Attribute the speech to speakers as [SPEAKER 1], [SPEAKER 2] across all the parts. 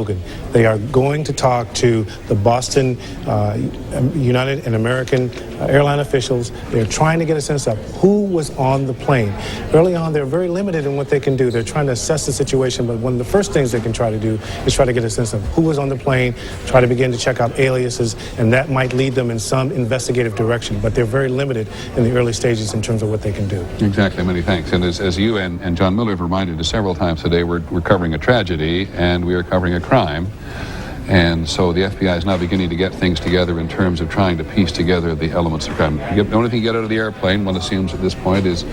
[SPEAKER 1] They are going to talk to the Boston United and American airline officials. They're trying to get a sense of who was on the plane. Early on, they're very limited in what they can do. They're trying to assess the situation, but one of the first things they can try to do is try to get a sense of who was on the plane, try to begin to check out aliases, and that might lead them in some investigative direction. But they're very limited in the early stages in terms of what they can do.
[SPEAKER 2] Exactly. Many thanks. And as you and John Miller have reminded us several times today, we're covering a tragedy and we are covering a crime. And so the FBI is now beginning to get things together in terms of trying to piece together the elements of crime. The only thing you get out of the airplane, one assumes at this point, is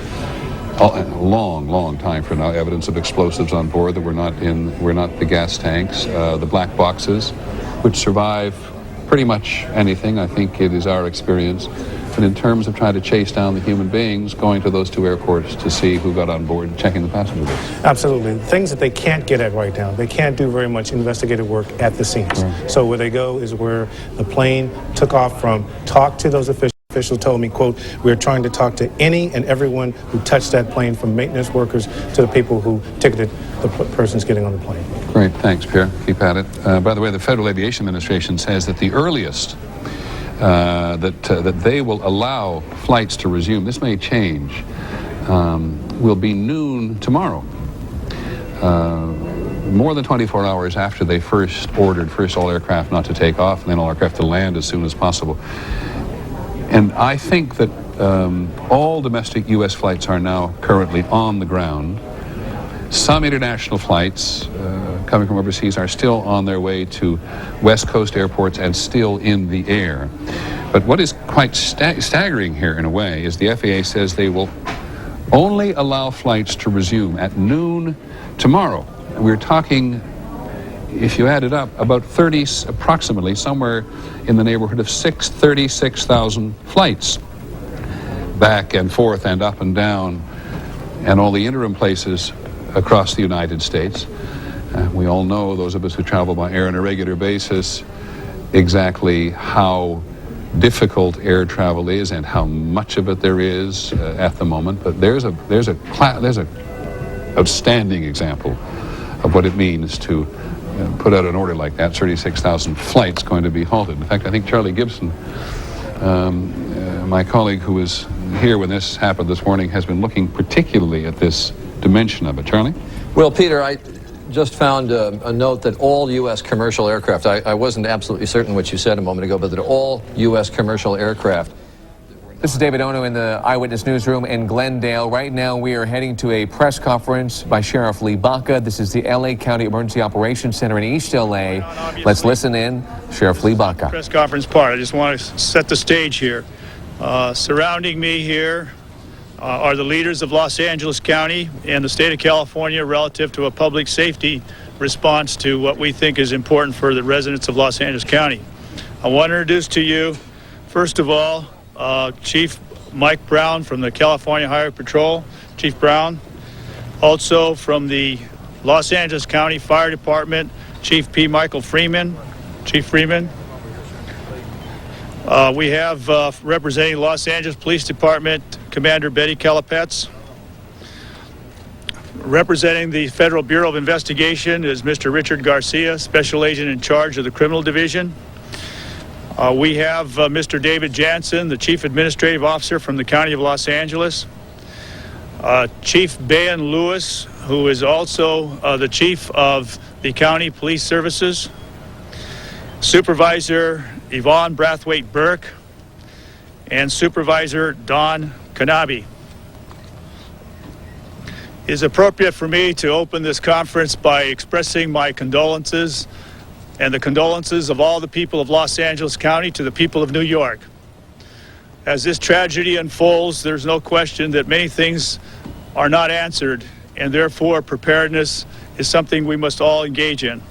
[SPEAKER 2] a long time from now, evidence of explosives on board that were not the gas tanks, the black boxes, which survive pretty much anything. I think it is our experience. But in terms of trying to chase down the human beings, going to those two airports to see who got on board and checking the passenger list.
[SPEAKER 1] Absolutely. Things that they can't get at right now. They can't do very much investigative work at the scenes. Right. So where they go is where the plane took off from. Talk to those officials. Official told me, quote, we're trying to talk to any and everyone who touched that plane, from maintenance workers to the people who ticketed the persons getting on the plane.
[SPEAKER 2] Great. Thanks, Pierre. Keep at it. By the way, the Federal Aviation Administration says that the earliest that they will allow flights to resume, this may change, will be noon tomorrow. More than 24 hours after they ordered all aircraft not to take off and then all aircraft to land as soon as possible. And I think that all domestic U.S. flights are now currently on the ground. Some international flights coming from overseas are still on their way to West Coast airports and still in the air. But what is quite staggering here in a way is the FAA says they will only allow flights to resume at noon tomorrow. We're talking, if you add it up, about approximately somewhere in the neighborhood of 36,000 flights back and forth and up and down and all the interim places across the United States. We all know, those of us who travel by air on a regular basis, exactly how difficult air travel is and how much of it there is at the moment. But there's a outstanding example of what it means to put out an order like that. 36,000 flights going to be halted. In fact, I think Charlie Gibson, my colleague who was here when this happened this morning, has been looking particularly at this dimension of it. Charlie?
[SPEAKER 3] Well, Peter, I just found a note that all U.S. commercial aircraft, I wasn't absolutely certain what you said a moment ago, but that all U.S. commercial aircraft.
[SPEAKER 4] This is David Ono in the Eyewitness Newsroom in Glendale. Right now we are heading to a press conference by Sheriff Lee Baca. This is the L.A. County Emergency Operations Center in East L.A. Let's listen in. Sheriff Lee Baca.
[SPEAKER 5] Press conference part. I just want to set the stage here. Surrounding me here are the leaders of Los Angeles County and the state of California relative to a public safety response to what we think is important for the residents of Los Angeles County. I want to introduce to you, first of all, Chief Mike Brown from the California Highway Patrol. Chief Brown. Also from the Los Angeles County Fire Department, Chief P. Michael Freeman. Chief Freeman. We have representing Los Angeles Police Department, Commander Betty Calapets. Representing the Federal Bureau of Investigation is Mr. Richard Garcia, Special Agent in charge of the Criminal Division. We have Mr. David Jansen, the Chief Administrative Officer from the County of Los Angeles. Chief Bayan Lewis, who is also the Chief of the County Police Services. Supervisor Yvonne Brathwaite-Burke, and Supervisor Don Kanabi. It is appropriate for me to open this conference by expressing my condolences and the condolences of all the people of Los Angeles County to the people of New York. As this tragedy unfolds, there's no question that many things are not answered, and therefore preparedness is something we must all engage in.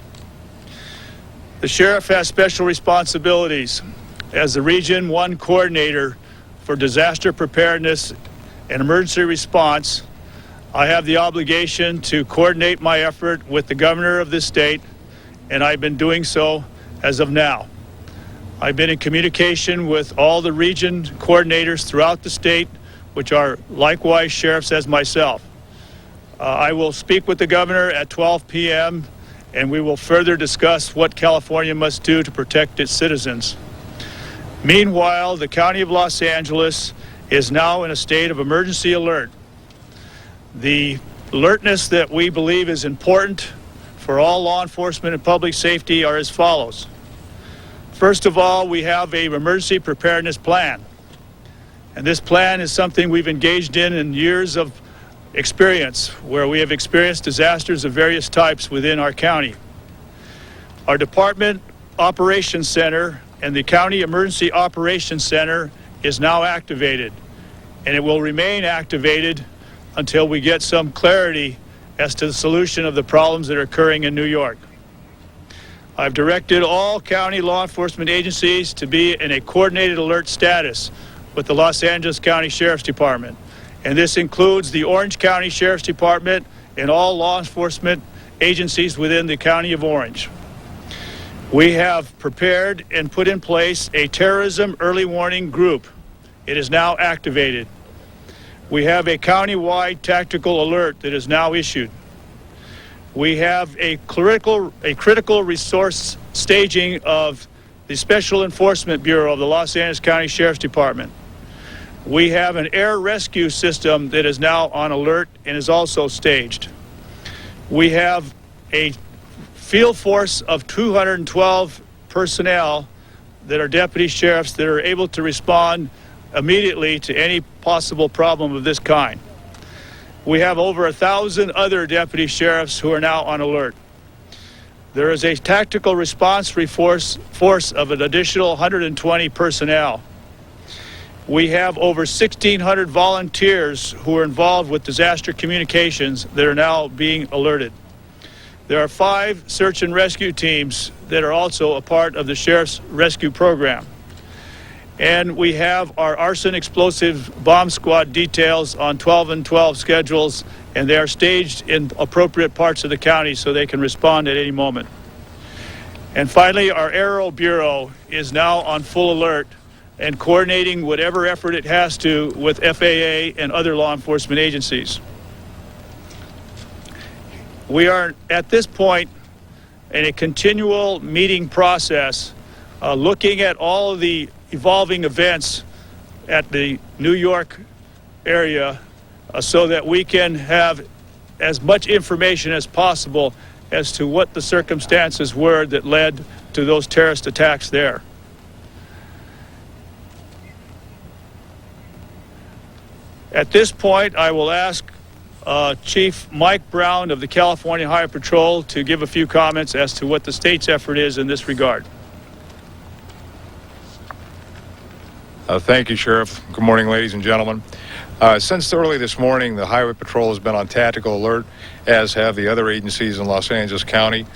[SPEAKER 5] The sheriff has special responsibilities. As the Region 1 coordinator for disaster preparedness and emergency response, I have the obligation to coordinate my effort with the governor of this state, and I've been doing so as of now. I've been in communication with all the region coordinators throughout the state, which are likewise sheriffs as myself. I will speak with the governor at 12 p.m. and we will further discuss what California must do to protect its citizens. Meanwhile, the County of Los Angeles is now in a state of emergency alert. The alertness that we believe is important for all law enforcement and public safety are as follows. First of all, we have an emergency preparedness plan. And this plan is something we've engaged in years of experience, where we have experienced disasters of various types within our county. Our Department Operations Center and the County Emergency Operations Center is now activated, and it will remain activated until we get some clarity as to the solution of the problems that are occurring in New York. I've directed all county law enforcement agencies to be in a coordinated alert status with the Los Angeles County Sheriff's Department. And this includes the Orange County Sheriff's Department and all law enforcement agencies within the County of Orange. We have prepared and put in place a terrorism early warning group. It is now activated. We have a county-wide tactical alert that is now issued. We have a critical resource staging of the Special Enforcement Bureau of the Los Angeles County Sheriff's Department. We have an air rescue system that is now on alert and is also staged. We have a field force of 212 personnel that are deputy sheriffs that are able to respond immediately to any possible problem of this kind. We have over 1,000 other deputy sheriffs who are now on alert. There is a tactical response force of an additional 120 personnel. We have over 1,600 volunteers who are involved with disaster communications that are now being alerted. There are 5 search and rescue teams that are also a part of the Sheriff's Rescue Program. And we have our arson explosive bomb squad details on 12 and 12 schedules, and they are staged in appropriate parts of the county so they can respond at any moment. And finally, our Aero Bureau is now on full alert and coordinating whatever effort it has to with FAA and other law enforcement agencies. We are at this point in a continual meeting process, looking at all of the evolving events at the New York area so that we can have as much information as possible as to what the circumstances were that led to those terrorist attacks there. At this point, I will ask Chief Mike Brown of the California Highway Patrol to give a few comments as to what the state's effort is in this regard.
[SPEAKER 6] Thank you, Sheriff. Good morning, ladies and gentlemen. Since early this morning, the Highway Patrol has been on tactical alert, as have the other agencies in Los Angeles County.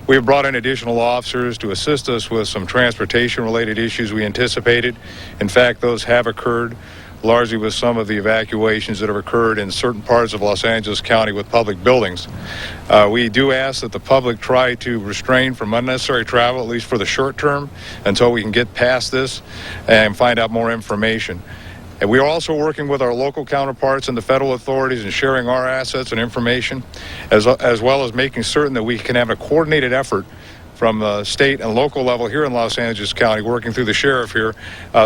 [SPEAKER 6] We have brought in additional officers to assist us with some transportation-related issues we anticipated. In fact, those have occurred, largely with some of the evacuations that have occurred in certain parts of Los Angeles County with public buildings. We do ask that the public try to refrain from unnecessary travel, at least for the short term, until we can get past this and find out more information. And we are also working with our local counterparts and the federal authorities and sharing our assets and information, as well as making certain that we can have a coordinated effort from the state and local level here in Los Angeles County, working through the sheriff here,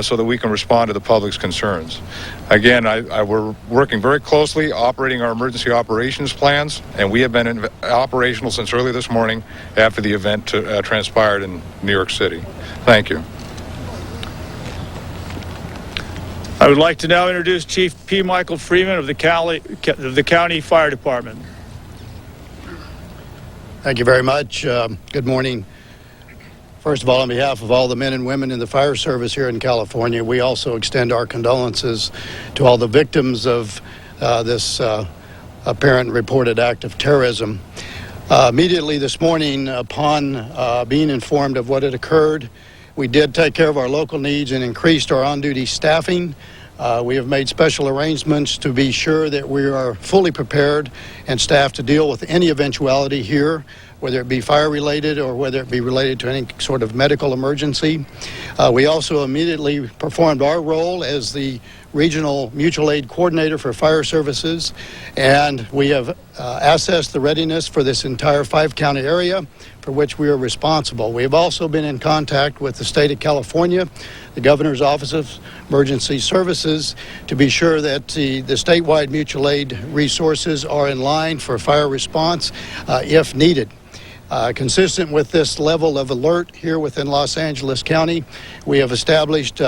[SPEAKER 6] so that we can respond to the public's concerns. Again, we're working very closely, operating our emergency operations plans, and we have been operational since early this morning after the event transpired in New York City. Thank you.
[SPEAKER 5] I would like to now introduce Chief P. Michael Freeman of the County Fire Department.
[SPEAKER 7] Thank you very much. Good morning. First of all, on behalf of all the men and women in the fire service here in California, we also extend our condolences to all the victims of this apparent reported act of terrorism. Immediately this morning, upon being informed of what had occurred, we did take care of our local needs and increased our on-duty staffing. We have made special arrangements to be sure that we are fully prepared and staffed to deal with any eventuality here, whether it be fire-related or whether it be related to any sort of medical emergency. We also immediately performed our role as the Regional Mutual Aid Coordinator for Fire Services, and we have assessed the readiness for this entire 5-county area for which we are responsible. We have also been in contact with the state of California, the Governor's Office of Emergency Services, to be sure that the statewide mutual aid resources are in line for fire response if needed. Consistent with this level of alert here within Los Angeles County, we have established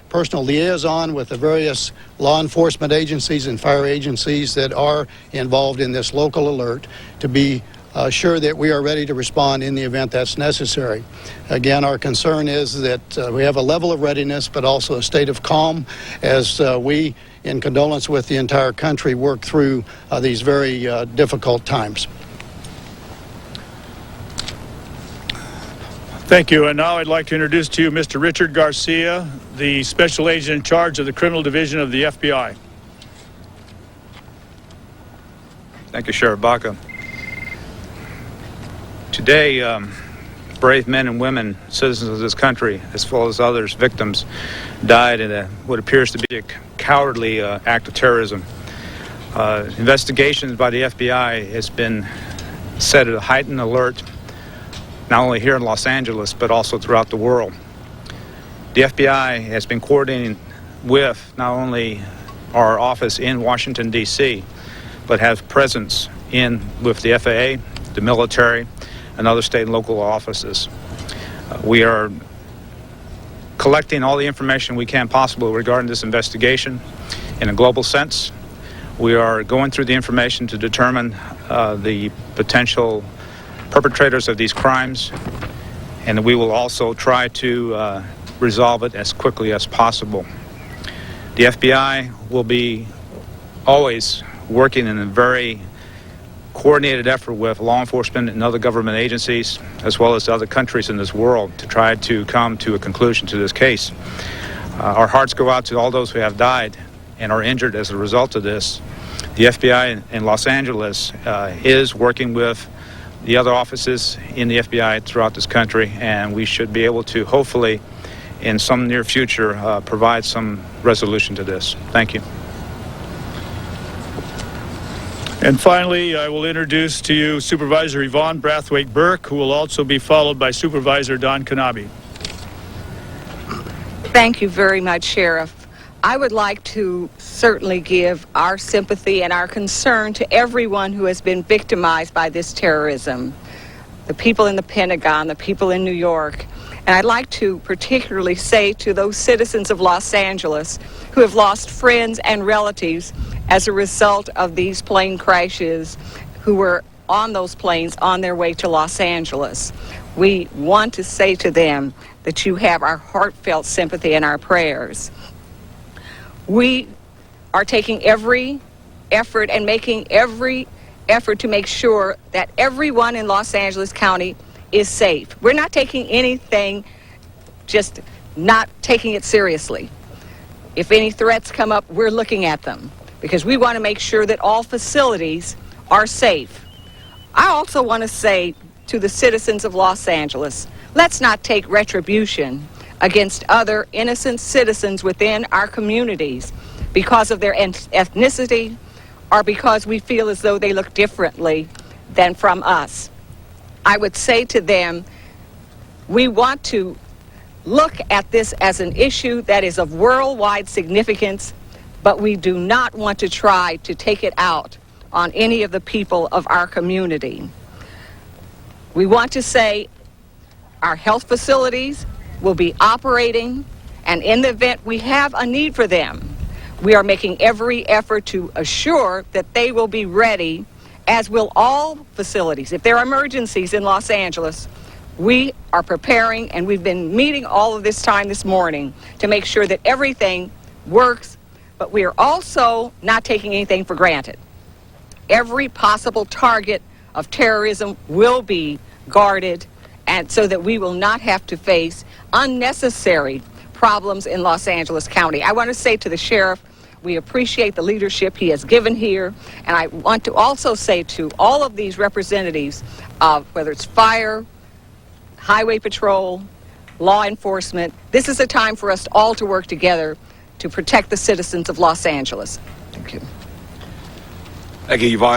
[SPEAKER 7] personal liaison with the various law enforcement agencies and fire agencies that are involved in this local alert to be sure that we are ready to respond in the event that's necessary. Again, our concern is that we have a level of readiness, but also a state of calm as we, in condolence with the entire country, work through these very difficult times.
[SPEAKER 5] Thank you. And now I'd like to introduce to you Mr. Richard Garcia, the Special Agent in charge of the Criminal Division of the FBI.
[SPEAKER 8] Thank you, Sheriff Baca. Today, brave men and women, citizens of this country, as well as others, victims, died in what appears to be a cowardly act of terrorism. Investigations by the FBI has been set at a heightened alert, not only here in Los Angeles, but also throughout the world. The FBI has been coordinating with not only our office in Washington, D.C., but has presence with the FAA, the military, and other state and local offices. We are collecting all the information we can possible regarding this investigation in a global sense. We are going through the information to determine the potential perpetrators of these crimes, and we will also try to resolve it as quickly as possible. The FBI will be always working in a very coordinated effort with law enforcement and other government agencies, as well as other countries in this world, to try to come to a conclusion to this case. Our hearts go out to all those who have died and are injured as a result of this. The FBI in Los Angeles is working with the other offices in the FBI throughout this country, and we should be able to hopefully in some near future provide some resolution to this. Thank you.
[SPEAKER 5] And finally, I will introduce to you Supervisor Yvonne Brathwaite-Burke, who will also be followed by Supervisor Don Knabe.
[SPEAKER 9] Thank you very much, Sheriff. I would like to certainly give our sympathy and our concern to everyone who has been victimized by this terrorism. The people in the Pentagon, the people in New York. And I'd like to particularly say to those citizens of Los Angeles who have lost friends and relatives as a result of these plane crashes, who were on those planes on their way to Los Angeles. We want to say to them that you have our heartfelt sympathy and our prayers. We are taking every effort and making every effort to make sure that everyone in Los Angeles County is safe. We're not taking anything, just not taking it seriously. If any threats come up, we're looking at them because we want to make sure that all facilities are safe. I also want to say to the citizens of Los Angeles, let's not take retribution against other innocent citizens within our communities because of their ethnicity or because we feel as though they look differently than from us. I would say to them, we want to look at this as an issue that is of worldwide significance, but we do not want to try to take it out on any of the people of our community. We want to say our health facilities will be operating, and in the event we have a need for them, we are making every effort to assure that they will be ready, as will all facilities. If there are emergencies in Los Angeles, we are preparing, and we've been meeting all of this time this morning to make sure that everything works, but we are also not taking anything for granted. Every possible target of terrorism will be guarded, and so that we will not have to face unnecessary problems in Los Angeles County. I want to say to the sheriff, we appreciate the leadership he has given here, and I want to also say to all of these representatives of whether it's fire, highway patrol, law enforcement, this is a time for us all to work together to protect the citizens of Los Angeles. Thank you.
[SPEAKER 10] Thank you, Yvonne.